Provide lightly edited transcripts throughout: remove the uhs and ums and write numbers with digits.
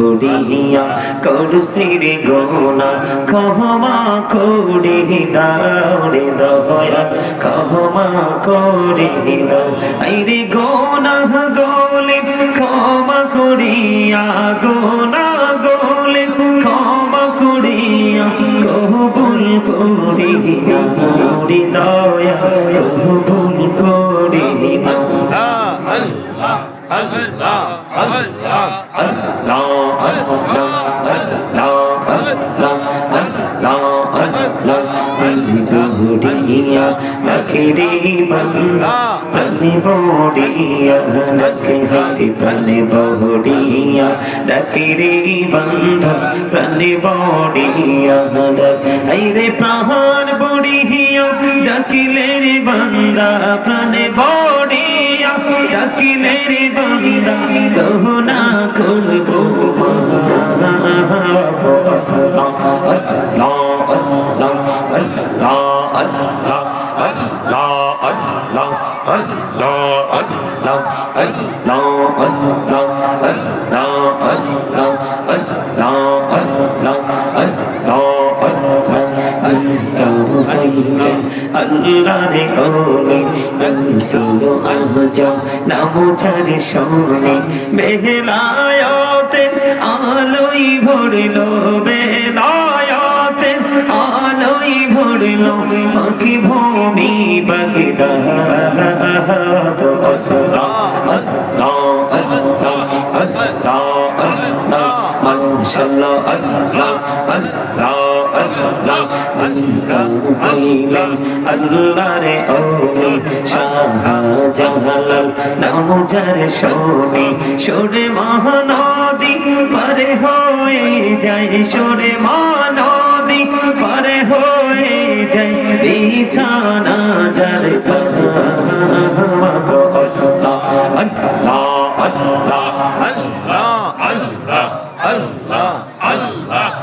ভরিয়া করুসির গোনা ক্ষমা করে দাও রে দয়াল ক্ষমা করে দাও আইরে গোনা গোলে ক্ষমা করিয়া গোনা গোলে ক্ষমা করিয়া কবুল করি নাও রে দয়াল কবুল করি নাও আল্লাহ আল্লাহ আল্লাহ আল্লাহ আল্লাহ আল্লাহ আল্লাহ বড়িয়া নখরে বন্দা প্রাণে বড়িয়া নখরে প্রাণে বড়িয়া নখরে বন্দা প্রাণে বড়িয়া হাইরে প্রাণ বড়িয়া ডাকিলে রে বন্দা প্রাণে বড়িয়া ডাকিলে রে বন্দা গহনা করবো আল্লাহ রে ওলি সুলো আজম নামো যারে শোনে বেলায়াতে আলোই ভরলো বেলায়াতে আলোই ভরলো পাখি ভূমি বাগদাদ আল্লাহ আল্লাহ আল্লাহ আল্লাহ আল্লাহ মাশাআল্লাহ আল্লাহ আল্লাহ আল্লাহ হইলেন আল্লাহ রে ওলি শাহজালাল নাম যার শোনে সরে মহানদী পারে হয়ে যায় সরে মহানদী পারে হয়ে যায় বিছানা যার আল্লাহ আল্লাহ আল্লাহ আল্লাহ আল্লাহ আল্লাহ আল্লাহ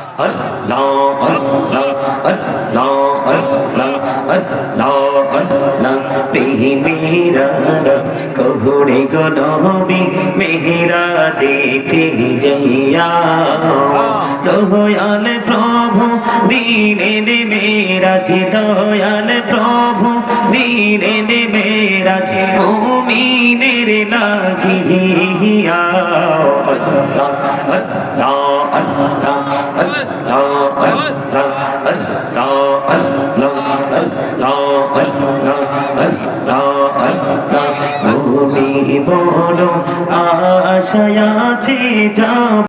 আল্লাহ আল্লাহ আল্লাহ আল্লাহ আল্লাহ আল্লাহ প্রেমেরা কহুরে গো নবী মেহেরাজেতে যাইয়া দয়াল প্রভু দিলেন মেরাজ দয়াল প্রভু দিলেন মেরাজ মুমিনের লাগিয়া আল্লাহ আল্লাহ আল্লাহ আল্লাহ আল্লাহ আল্লাহ আল্লাহ আল্লাহ আল্লাহ আল্লাহ বড় আশায় আছে যাব